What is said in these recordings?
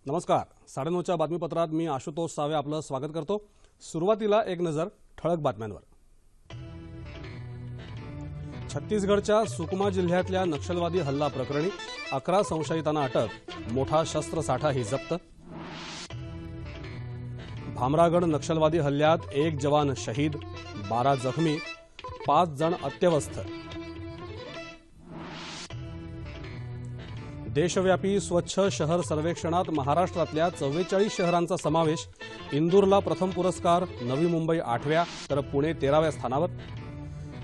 नमस्कार. 9:30च्या बातमीपत्रात मी आशुतोष सावे आपलं स्वागत करतो. सुरुवातीला एक नजर ठळक बातम्यांवर. छत्तीसगडच्या सुकमा जिल्ह्यातल्या नक्षलवादी हल्ला प्रकरणी 11 संशयितांना अटक, मोठा शस्त्रसाठाही जप्त. भामरागड नक्षलवादी हल्ल्यात 1 जवान शहीद, 12 जखमी, 5 जण अत्यवस्थ. देशव्यापी स्वच्छ शहर सर्वेक्षणात महाराष्ट्रातल्या 44 शहरांचा समावेश. इंदूरला प्रथम पुरस्कार, नवी मुंबई 8व्या तर पुणे 13व्या स्थानावर.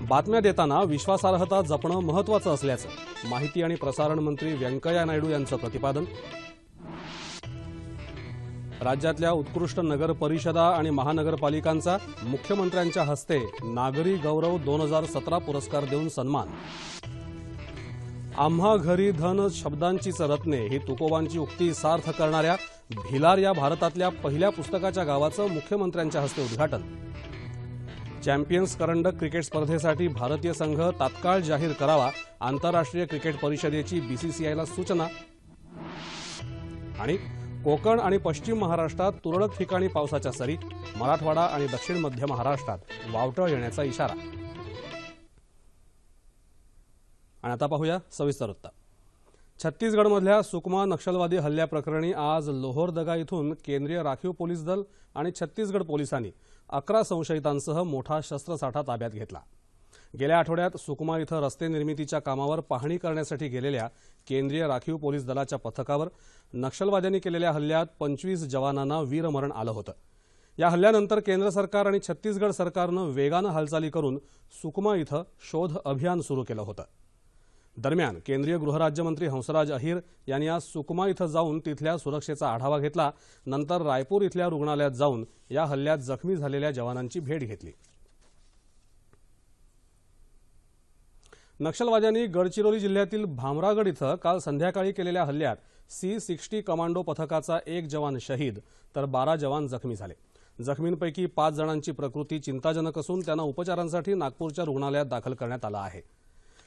बातम्या देताना विश्वासार्हता जपणं महत्त्वाचं असल्याचं माहिती आणि प्रसारण मंत्री व्यंकय्या नायडू यांचं प्रतिपादन. राज्यातल्या उत्कृष्ट नगर परिषदा आणि महानगरपालिकांचा मुख्यमंत्र्यांच्या हस्ते नागरी गौरव 2017 पुरस्कार देऊन सन्मान. आम्हा घरी धन शब्दांचीच रत्ने ही तुकोबांची उक्ती सार्थ करणाऱ्या भिलार या भारतातल्या पहिल्या पुस्तकाच्या गावाचं मुख्यमंत्र्यांच्या हस्ते उद्घाटन. चॅम्पियन्स करंडक क्रिकेट स्पर्धेसाठी भारतीय संघ तात्काळ जाहीर करावा, आंतरराष्ट्रीय क्रिकेट परिषदेची बीसीसीआयला सूचना. आणि कोकण आणि पश्चिम महाराष्ट्रात तुरळक ठिकाणी पावसाच्या सरी, मराठवाडा आणि दक्षिण मध्य महाराष्ट्रात वावटळ येण्याचा इशारा. आणि आता पाहूया सविस्तर वृत्त. छत्तीसगडमधल्या सुकमा नक्षलवादी हल्ल्याप्रकरणी आज लोहरदगा इथून केंद्रीय राखीव पोलीस दल आणि छत्तीसगड पोलिसांनी 11 संशयितांसह मोठा शस्त्रसाठा ताब्यात घेतला. गेल्या आठवड्यात सुकमा इथं रस्ते निर्मितीच्या कामावर पाहणी करण्यासाठी गेलेल्या केंद्रीय राखीव पोलीस दलाच्या पथकावर नक्षलवाद्यांनी केलेल्या हल्ल्यात 25 जवानांना वीरमरण आलं होतं. या हल्ल्यानंतर केंद्र सरकार आणि छत्तीसगड सरकारनं वेगानं हालचाली करून सुकमा इथं शोध अभियान सुरू केलं होतं. दरम्यान केंद्रीय गृहराज्यमंत्री हंसराज अहिर यांनी आज सुकमा इथं जाऊन तिथल्या सुरक्षेचा आढावा घेतला. नंतर रायपूर इथल्या रुग्णालयात जाऊन या हल्ल्यात जखमी झालेल्या जवानांची भेट घेतली. नक्षलवाद्यांनी गडचिरोली जिल्ह्यातील भामरागड इथं काल संध्याकाळी केलेल्या हल्ल्यात C-60 कमांडो पथकाचा 1 जवान शहीद तर 12 जवान जखमी झाले. जखमींपैकी 5 जणांची प्रकृती चिंताजनक असून त्यांना उपचारांसाठी नागपूरच्या रुग्णालयात दाखल करण्यात आलं आहे.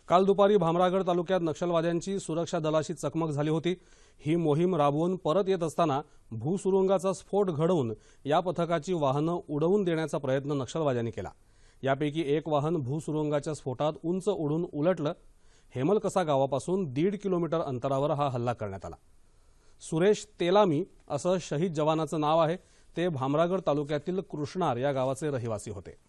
काल दुपारी भामरागड तालुक्यात नक्षलवाद्यांची सुरक्षा दलाशी चकमक झाली होती. ही मोहीम राबवून परत येत असताना भूसुरुंगाचा स्फोट घडवून या पथकाची वाहनं उडवून देण्याचा प्रयत्न नक्षलवाद्यांनी केला. यापैकी एक वाहन भूसुरुंगाच्या स्फोटात उंच उडून उलटलं. हेमलकसा गावापासून 1.5 किलोमीटर अंतरावर हा हल्ला करण्यात आला. सुरेश तेलामी असं शहीद जवानाचं नाव आहे. ते भामरागड तालुक्यातील कृष्णार या गावाचे रहिवासी होते.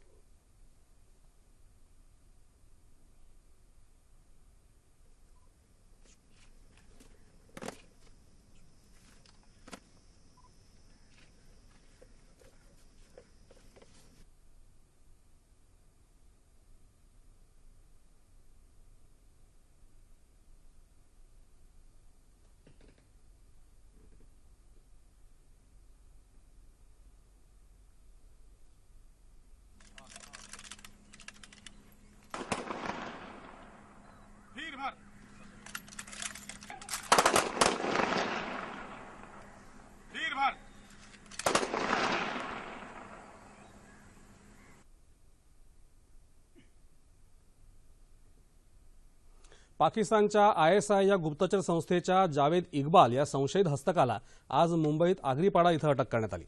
पाकिस्तानच्या ISI या गुप्तचर संस्थेच्या जावेद इक्बाल या संशयित हस्तकाला आज मुंबईत आगरीपाडा इथं अटक करण्यात आली.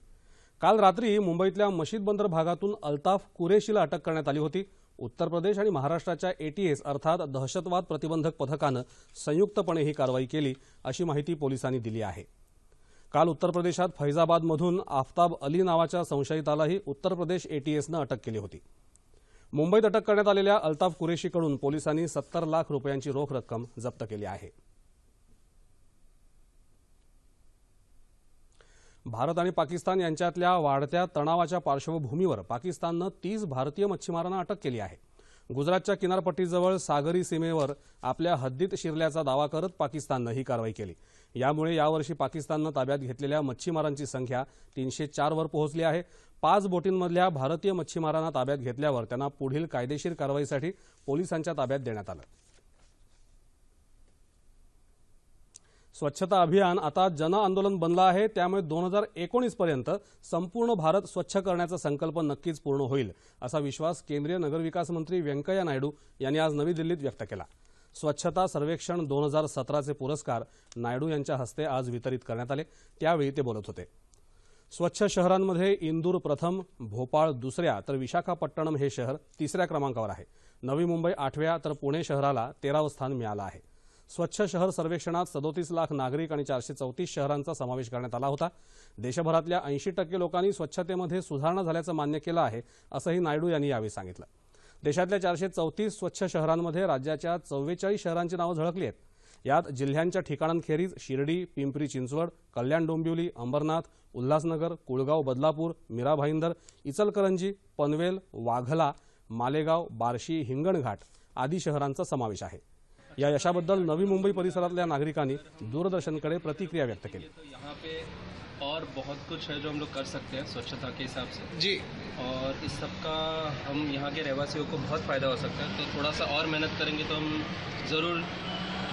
काल रात्री मुंबईतल्या मशीद बंदर भागातून अल्ताफ कुरेशीला अटक करण्यात आली होती. उत्तर प्रदेश आणि महाराष्ट्राच्या ATS अर्थात दहशतवाद प्रतिबंधक पथकानं संयुक्तपणे ही कारवाई केली अशी माहिती पोलिसांनी दिली आहे. काल उत्तर प्रदेशात फैजाबादमधून आफताब अली नावाच्या संशयितालाही उत्तर प्रदेश ATSनं अटक केली होती. मुंबईत अटक करण्यात आलेल्या अल्ताफ कुरेशीकडून पोलिसांनी 70 लाख रुपयांची रोख रक्कम जप्त केली आहे. भारत आणि पाकिस्तान यांच्यातल्या वाढत्या तणावाच्या पार्श्वभूमीवर पाकिस्ताननं 30 भारतीय मच्छीमारांना अटक केली आहे. गुजरातच्या किनारपट्टीजवळ सागरी सीमेवर आपल्या हद्दीत शिरल्याचा दावा करत पाकिस्ताननं ही कारवाई केली. यामुळे यावर्षी पाकिस्ताननं ताब्यात घेतलेल्या मच्छीमारांची संख्या 304 वर पोहोचली आहे. 5 बोटींमधल्या भारतीय मच्छीमारांना ताब्यात घेतल्यावर त्यांना पुढील कायदेशीर कारवाईसाठी पोलिसांच्या ताब्यात देण्यात आलं. स्वच्छता अभियान आता जन आंदोलन बनलं आहे. त्यामुळे 2019 पर्यंत संपूर्ण भारत स्वच्छ करण्याचा संकल्प नक्कीच पूर्ण होईल असा विश्वास केंद्रीय नगरविकास मंत्री व्यंकय्या नायडू यांनी आज नवी दिल्लीत व्यक्त केला. स्वच्छता सर्वेक्षण 2017चे पुरस्कार नायडू यांच्या हस्ते आज वितरित करण्यात आले, त्यावेळी ते बोलत होते। स्वच्छ शहरांमध्ये इंदूर प्रथम, भोपाळ दुसऱ्या तर विशाखापट्टणम हे शहर तिसऱ्या क्रमांकावर आहे। नवी मुंबई 8व्या तर पुणे शहराला 13वं स्थान मिळालं आहे। स्वच्छ शहर सर्वेक्षणात 37 लाख नागरिक आणि 434 शहरांचा समावेश करण्यात आला होता। देशभरातल्या 80% लोकांनी स्वच्छतेमध्ये सुधारणा झाल्याचं मान्य केलं आहे, असंही नायडू यांनी यावेळी सांगितलं। देशातल्या 434 स्वच्छ शहरांमध्ये राज्याच्या 44 शहरांची नावं झळकली आहेत। यात जिल्ह्यांच्या ठिकाणांखेरीज शिर्डी, पिंपरी चिंचवड, कल्याण डोंबिवली, अंबरनाथ, उल्हासनगर, कुळगाव, बदलापूर, मीरा भाईंदर, इचलकरंजी, पनवेल, वाघला, मालेगाव, बार्शी, हिंगणघाट आदी शहरांचा समावेश आहे। या यशाबद्दल नवी मुंबई परिसरातल्या नागरिकांनी दूरदर्शनकडे प्रतिक्रिया व्यक्त केली। यहाँ पे और बहुत कुछ है जो हम लोग कर सकते हैं स्वच्छता के हिसाब से जी, और इस सब का हम यहाँ के रहवासियों को बहुत फ़ायदा हो सकता है। तो थोड़ा सा और मेहनत करेंगे तो हम ज़रूर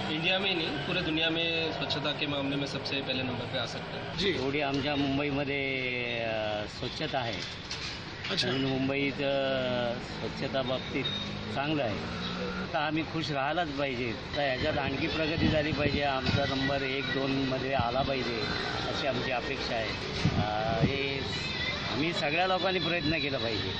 इंडिया में ही नहीं पूरे दुनिया में स्वच्छता के मामले में सबसे पहले नंबर पे आ सकते हैं। जी, एवढी आमच्या मुंबईमध्ये स्वच्छता आहे। अच्छा, नवीन मुंबईत स्वच्छता बाबतीत चांगलं आहे। तर आम्ही खुश राहायलाच पाहिजे। तर ह्याच्यात आणखी प्रगती झाली पाहिजे, आमचा नंबर 1-2 मध्ये आला पाहिजे अशी आमची अपेक्षा आहे। हे आम्ही सगळ्या लोकांनी प्रयत्न केला पाहिजे।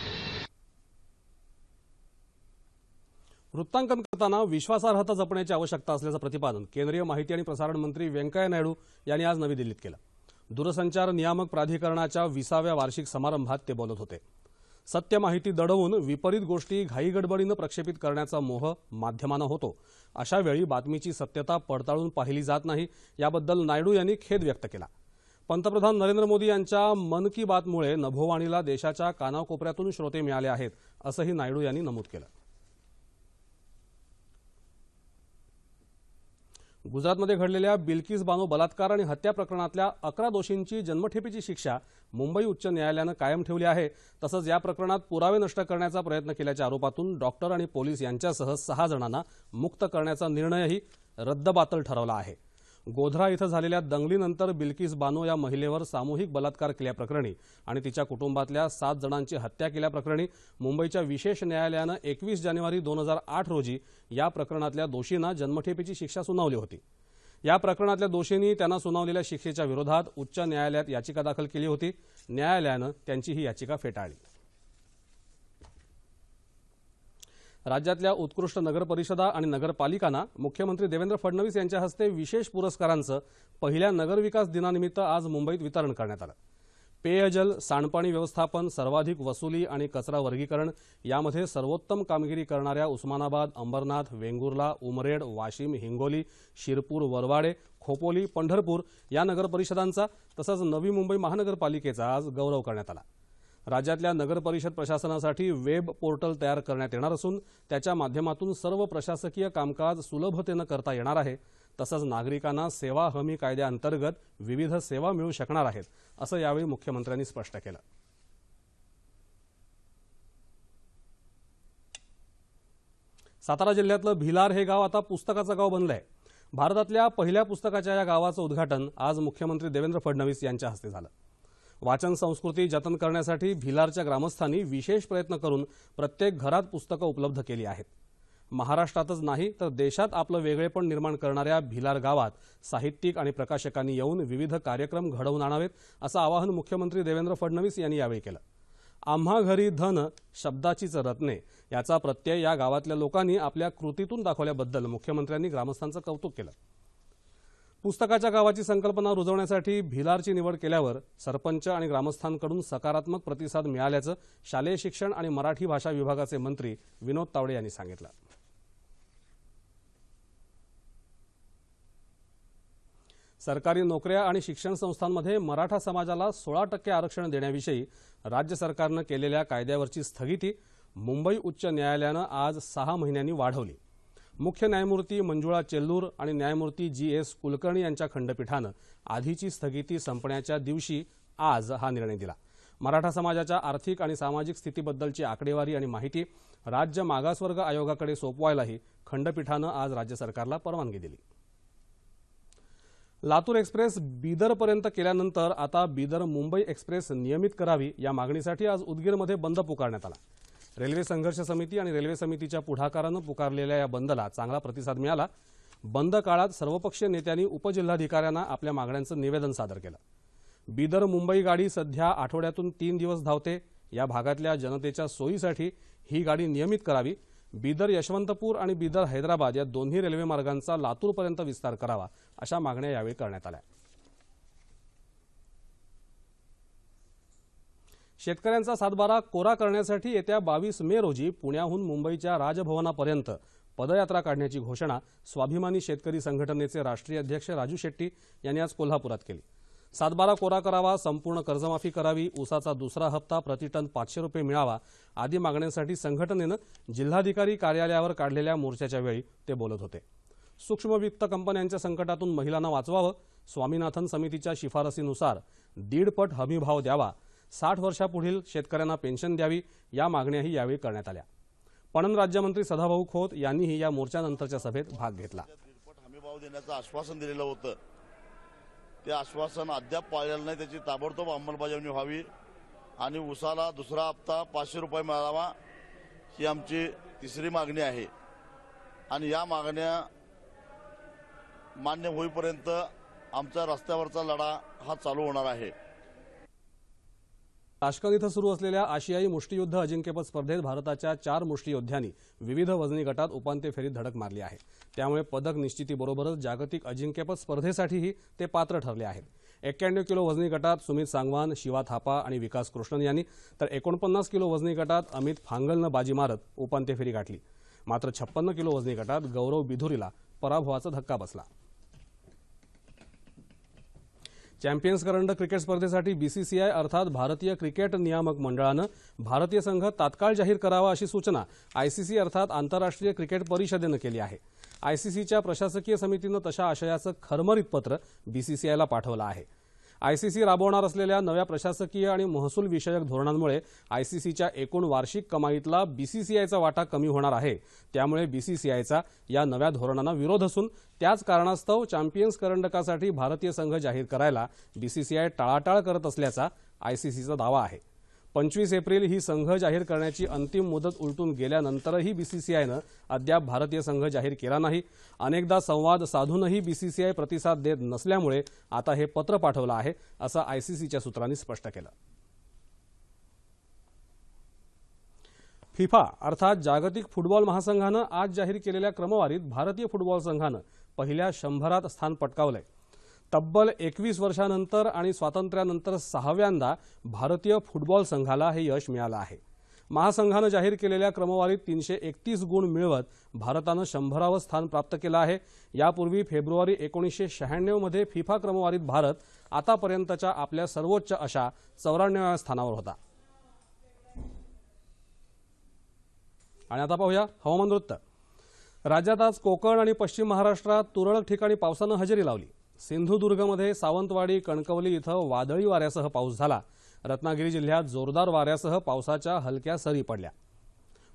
वृत्तांकन करताना विश्वासार्हता जपण्याची आवश्यकता असल्याचं प्रतिपादन केंद्रीय माहिती आणि प्रसारण मंत्री व्यंकय्या नायडू यांनी आज नवी दिल्लीत केलं। दूरसंचार नियामक प्राधिकरणाच्या 20व्या वार्षिक समारंभात ते बोलत होते। सत्य माहिती दडवून विपरीत गोष्टी घाईगडबडीनं प्रक्षेपित करण्याचा मोह माध्यमांना होतो। अशा वेळी बातमीची सत्यता पडताळून पाहिली जात नाही, याबद्दल नायडू यांनी खेद व्यक्त केला। पंतप्रधान नरेंद्र मोदी यांच्या मन की बातमुळे नभोवाणीला देशाच्या कानाकोपऱ्यातून श्रोते मिळाले आहेत, असंही नायडू यांनी नमूद केलं। गुजरातमध्ये घडलेल्या बिल्किस बानो बलात्कार आणि हत्या प्रकरणातल्या 11 दोषींची जन्मठेपेची शिक्षा मुंबई उच्च न्यायालयानं कायम ठेवली आहे। तसंच या प्रकरणात पुरावे नष्ट करण्याचा प्रयत्न केल्याच्या आरोपातून डॉक्टर आणि पोलीस यांच्यासह 6 जणांना मुक्त करण्याचा निर्णयही रद्दबातल ठरवला आहे। गोधरा इथं झालेल्या दंगलीनंतर बिल्किस बानो या महिलेवर सामूहिक बलात्कार केल्याप्रकरणी आणि तिच्या कुटुंबातल्या 7 जणांची हत्या केल्याप्रकरणी मुंबईच्या विशेष न्यायालयानं 21 जानेवारी 2008 रोजी या प्रकरणातल्या दोषींना जन्मठेपेची शिक्षा सुनावली होती। या प्रकरणातल्या दोषींनी त्यांना सुनावलेल्या शिक्षेच्या विरोधात उच्च न्यायालयात याचिका दाखल केली होती। न्यायालयानं त्यांची ही याचिका फेटाळली। राज्यातल्या उत्कृष्ट नगरपरिषदा आणि नगरपालिकांना मुख्यमंत्री देवेंद्र फडणवीस यांच्या हस्ते विशेष पुरस्कारांचं पहिल्या नगरविकास दिनानिमित्त आज मुंबईत वितरण करण्यात आलं। पेयजल, सांडपाणी व्यवस्थापन, सर्वाधिक वसुली आणि कचरा वर्गीकरण यामध्ये सर्वोत्तम कामगिरी करणाऱ्या उस्मानाबाद, अंबरनाथ, वेंगुर्ला, उमरेड, वाशिम, हिंगोली, शिरपूर, वरवाडे, खोपोली, पंढरपूर या नगरपरिषदांचा तसंच नवी मुंबई महानगरपालिकेचा आज गौरव करण्यात आला। राज्यातल्या नगरपरिषद प्रशासनासाठी वेब पोर्टल तयार करण्यात येणार असून त्याच्या माध्यमातून सर्व प्रशासकीय कामकाज सुलभतेनं करता येणार आहे। तसंच नागरिकांना सेवा हमी कायद्याअंतर्गत विविध सेवा मिळू शकणार आहेत, असं यावेळी मुख्यमंत्र्यांनी स्पष्ट केलं। सातारा जिल्ह्यातलं भिलार हे गाव आता पुस्तकाचं गाव बनलंय। भारतातल्या पहिल्या पुस्तकाच्या या गावाचं उद्घाटन आज मुख्यमंत्री देवेंद्र फडणवीस यांच्या हस्ते झालं। वाचन संस्कृती जतन करण्यासाठी भिलारच्या ग्रामस्थांनी विशेष प्रयत्न करून प्रत्येक घरात पुस्तकं उपलब्ध केली आहेत। महाराष्ट्रातच नाही तर देशात आपलं वेगळेपण निर्माण करणाऱ्या भिलार गावात साहित्यिक आणि प्रकाशकांनी येऊन विविध कार्यक्रम घडवून आणावेत, असं आवाहन मुख्यमंत्री देवेंद्र फडणवीस यांनी यावेळी केलं। आम्हा घरी धन शब्दाचीच रत्ने याचा प्रत्यय या गावातल्या लोकांनी आपल्या कृतीतून दाखवल्याबद्दल मुख्यमंत्र्यांनी ग्रामस्थांचं कौतुक केलं। पुस्तकाच्या गावाची संकल्पना रुजवण्यासाठी भिलारची निवड केल्यावर सरपंच आणि ग्रामस्थांकडून सकारात्मक प्रतिसाद मिळाल्याचं शालेय शिक्षण आणि मराठी भाषा विभागाचे मंत्री विनोद तावडे यांनी सांगितलं। सरकारी नोकऱ्या आणि शिक्षण संस्थांमध्ये मराठा समाजाला 16% आरक्षण देण्याविषयी राज्य सरकारनं केलेल्या कायद्यावरची स्थगिती मुंबई उच्च न्यायालयानं आज 6 महिन्यांनी वाढवली। मुख्य न्यायमूर्ती मंजुळा चेल्लूर आणि न्यायमूर्ती जी.एस. कुलकर्णी यांच्या खंडपीठानं आधीची स्थगिती संपण्याच्या दिवशी आज हा निर्णय दिला। मराठा समाजाच्या आर्थिक आणि सामाजिक स्थितीबद्दलची आकडेवारी आणि माहिती राज्य मागासवर्ग आयोगाकडे सोपवायलाही खंडपीठानं आज राज्य सरकारला परवानगी दिली। लातूर एक्सप्रेस बीदरपर्यंत केल्यानंतर आता बीदर मुंबई एक्सप्रेस नियमित करावी या मागणीसाठी आज उदगीरमध्ये बंद पुकारण्यात आला। रेल्वे संघर्ष समिती आणि रेल्वे समितीच्या पुढाकारानं पुकारलेल्या या बंदला चांगला प्रतिसाद मिळाला। बंद काळात सर्वपक्षीय नेत्यांनी उपजिल्हाधिकाऱ्यांना आपल्या मागण्यांचं निवेदन सादर केलं। बीदर मुंबई गाडी सध्या आठवड्यातून 3 दिवस धावते। या भागातल्या जनतेच्या सोयीसाठी ही गाडी नियमित करावी। बीदर यशवंतपूर आणि बीदर हैदराबाद या दोन्ही रेल्वे मार्गांचा लातूरपर्यंत विस्तार करावा अशा मागण्या यावेळी करण्यात आल्या। शेतकऱ्यांचा सातबारा कोरा करण्यासाठी येत्या 22 मे रोजी पुण्याहून मुंबईच्या राजभवनापर्यंत पदयात्रा काढण्याची घोषणा स्वाभिमानी शेतकरी संघटनेचे राष्ट्रीय अध्यक्ष राजू शेट्टी यांनी आज कोल्हापुरात केली। सातबारा कोरा करावा, संपूर्ण कर्जमाफी करावी, ऊसाचा दुसरा हप्ता प्रतिटन 500 रुपये मिळावा आदी मागण्यांसाठी संघटनेनं जिल्हाधिकारी कार्यालयावर काढलेल्या मोर्चाच्या वेळी ते बोलत होते। सूक्ष्म वित्त कंपन्यांच्या संकटातून महिलांना वाचवावं, स्वामीनाथन समितीच्या शिफारसीनुसार 1.5 पट हमीभाव द्यावा, 60 वर्षापुढील शेतकऱ्यांना पेन्शन द्यावी या मागण्याही यावेळी करण्यात आल्या। पणन राज्यमंत्री सदाभाऊ खोत यांनीही या मोर्चानंतरच्या सभेत भाग घेतला। 1.5 पट हमीभाव देण्याचं आश्वासन दिलेलं होतं, ते आश्वासन अद्याप पाळलेलं नाही। त्याची ताबडतोब अंमलबजावणी व्हावी आणि ऊसाला दुसरा हप्ता 500 रुपये मिळावा ही आमची तिसरी मागणी आहे। आणि या मागण्या मान्य होईपर्यंत आमचा रस्त्यावरचा लढा हा चालू होणार आहे। ताश्कंद इथं सुरू असलेल्या आशियाई मुष्टियुद्ध अजिंक्यपद स्पर्धेत भारताच्या 4 मुष्टियोद्ध्यांनी विविध वजनी गटात उपांत्य फेरीत धडक मारली आहे। त्यामुळे पदक निश्चितीबरोबरच जागतिक अजिंक्यपद स्पर्धेसाठीही ते पात्र ठरले आहेत। 91 किलो वजनी गटात सुमित सांगवान, शिवा थापा आणि विकास कृष्णन यांनी तर 49 किलो वजनी गटात अमित फांगलनं बाजी मारत उपांत्य फेरी गाठली। मात्र 56 किलो वजनी गटात गौरव बिधुरीला पराभवाचा धक्का बसला। चॅम्पियन्स करंडक क्रिकेट स्पर्धेसाठी बीसीसीआय अर्थात भारतीय क्रिकेट नियामक मंडळानं भारतीय संघ तात्काळ जाहीर करावा अशी सूचना आयसीसी अर्थात आंतरराष्ट्रीय क्रिकेट परिषदेनं केली आहे। आयसीसीच्या प्रशासकीय समितीनं तशा आशयाचं खरमरीत पत्र बीसीसीआयला पाठवलं आहे। आयसीसी राबवणार असलेल्या नव्या प्रशासकीय आणि महसूल विषयक धोरणांमुळे आयसीसीच्या एकूण वार्षिक कमाईतला बीसीसीआयचा वाटा कमी होणार आहे। त्यामुळे बीसीसीआयचा या नव्या धोरणांना विरोध असून त्याच कारणास्तव चॅम्पियन्स करंडकासाठी भारतीय संघ जाहीर करायला बीसीसीआय टाळाटाळ करत असल्याचा आयसीसीचा दावा आहे। 25 एप्रिल ही संघ जाहीर करण्याची अंतिम मुदत उलटून गेल्यानंतरही बीसीसीआयनं अद्याप भारतीय संघ जाहीर केला नाही। अनेकदा संवाद साधूनही बीसीसीआय प्रतिसाद देत नसल्यामुळे आता हे पत्र पाठवलं आहे असं आयसीसीच्या सूत्रांनी स्पष्ट केलं। फिफा अर्थात जागतिक फुटबॉल महासंघानं आज जाहीर केलेल्या क्रमवारीत भारतीय फुटबॉल संघानं पहिल्या 100त स्थान पटकावलंय। तब्बल 21 वर्षांनंतर आणि स्वातंत्र्यानंतर 6व्यांदा भारतीय फुटबॉल संघाला हे यश मिळालं आहे। महासंघानं जाहीर केलेल्या क्रमवारीत 331 गुण मिळवत भारतानं 100वे स्थान प्राप्त केलं आहे। यापूर्वी फेब्रुवारी 1996 मध्ये फिफा क्रमवारीत भारत आतापर्यंतच्या आपल्या सर्वोच्च अशा 94व्या स्थानावर होता। आणि आता पाहूया हवामान वृत्त। राज्यात आज कोकण आणि पश्चिम महाराष्ट्रात तुरळक ठिकाणी पावसानं हजेरी लावली। सिंधुदुर्गमध्ये सावंतवाडी, कणकवली इथं वादळी वाऱ्यासह पाऊस झाला। रत्नागिरी जिल्ह्यात जोरदार वाऱ्यासह पावसाच्या हलक्या सरी पडल्या।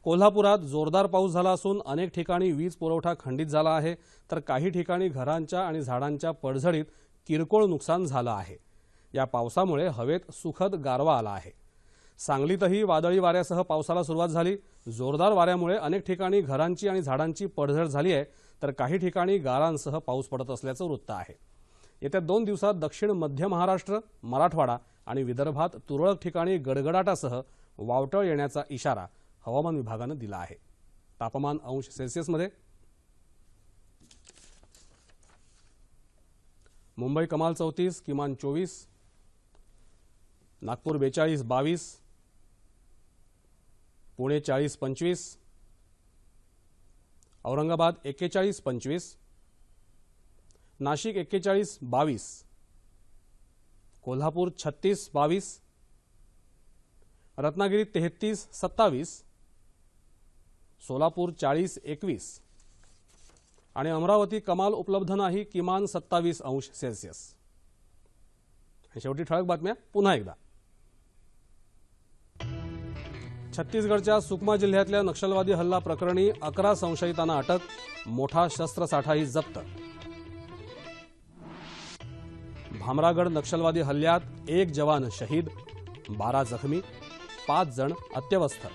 कोल्हापुरात जोरदार पाऊस झाला असून अनेक ठिकाणी वीज पुरवठा खंडित झाला आहे, तर काही ठिकाणी घरांच्या आणि झाडांच्या पडझडीत किरकोळ नुकसान झालं आहे। या पावसामुळे हवेत सुखद गारवा आला आहे। सांगलीतही वादळी वाऱ्यासह पावसाला सुरुवात झाली। जोरदार वाऱ्यामुळे अनेक ठिकाणी घरांची आणि झाडांची पडझड झाली आहे, तर काही ठिकाणी गारांसह पाऊस पडत असल्याचं वृत्त आहे। येत्या 2 दिवसात दक्षिण मध्य महाराष्ट्र, मराठवाडा आणि विदर्भात तुरळक ठिकाणी गडगडाटासह वावटळ येण्याचा इशारा हवामान विभागानं दिला आहे। तापमान अंश सेल्सिअसमध्ये मुंबई कमाल 34, किमान 24, नागपूर 42-22, पुणे 40-25, औरंगाबाद 41-25, नाशिक 41-22, कोल्हापूर 36-22, रत्नागिरी 33-27, सोलापूर 40-21 आणि अमरावती कमाल उपलब्ध नाही, किमान 27 अंश सेल्सिअस। शेवटी ठळक बातम्या पुन्हा एकदा। छत्तीसगडच्या सुकमा जिल्ह्यातल्या नक्षलवादी हल्ला प्रकरणी 11 संशयितांना अटक, मोठा शस्त्रसाठाही जप्त। भामरागड नक्षलवादी हल्ल्यात 1 जवान शहीद, 12 जखमी, 5 जण अत्यवस्थ।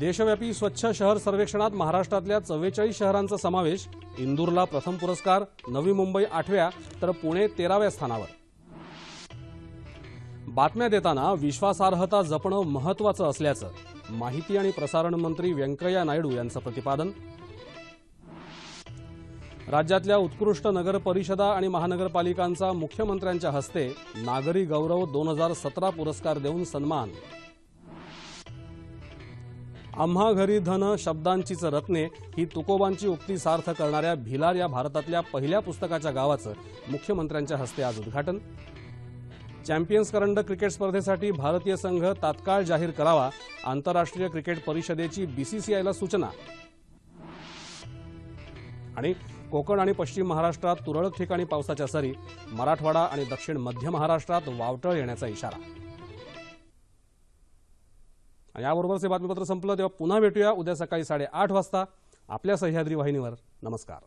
देशव्यापी स्वच्छ शहर सर्वेक्षणात महाराष्ट्रातल्या 44 शहरांचा समावेश. इंदूरला प्रथम पुरस्कार, नवी मुंबई 8व्या तर पुणे 13व्या स्थानावर. बातम्या देताना विश्वासार्हता जपणं महत्त्वाचं असल्याचं माहिती आणि प्रसारण मंत्री व्यंकय्या नायडू यांचं प्रतिपादन. राज्यातल्या उत्कृष्ट नगर परिषदा आणि महानगरपालिकांचा मुख्यमंत्र्यांच्या हस्ते नागरी गौरव 2017 पुरस्कार देऊन सन्मान. आम्हा घरी धन शब्दांचीच रत्ने ही तुकोबांची उक्ती सार्थ करणाऱ्या भिलार या भारतातल्या पहिल्या पुस्तकाच्या गावाचं मुख्यमंत्र्यांच्या हस्ते आज उद्घाटन. चॅम्पियन्स करंडक क्रिकेट स्पर्धेसाठी भारतीय संघ तात्काळ जाहीर करावा, आंतरराष्ट्रीय क्रिकेट परिषदेची बीसीसीआयला सूचना. आणि कोकण आणि पश्चिम महाराष्ट्रात तुरळक ठिकाणी पावसाच्या सरी, मराठवाडा आणि दक्षिण मध्य महाराष्ट्रात वावटळ येण्याचा इशारा. आणि याबरोबरच हे बातमीपत्र संपलं. तेव्हा पुन्हा भेटूया उद्या सकाळी 8:30 वाजता आपल्या सह्याद्री वाहिनीवर. नमस्कार.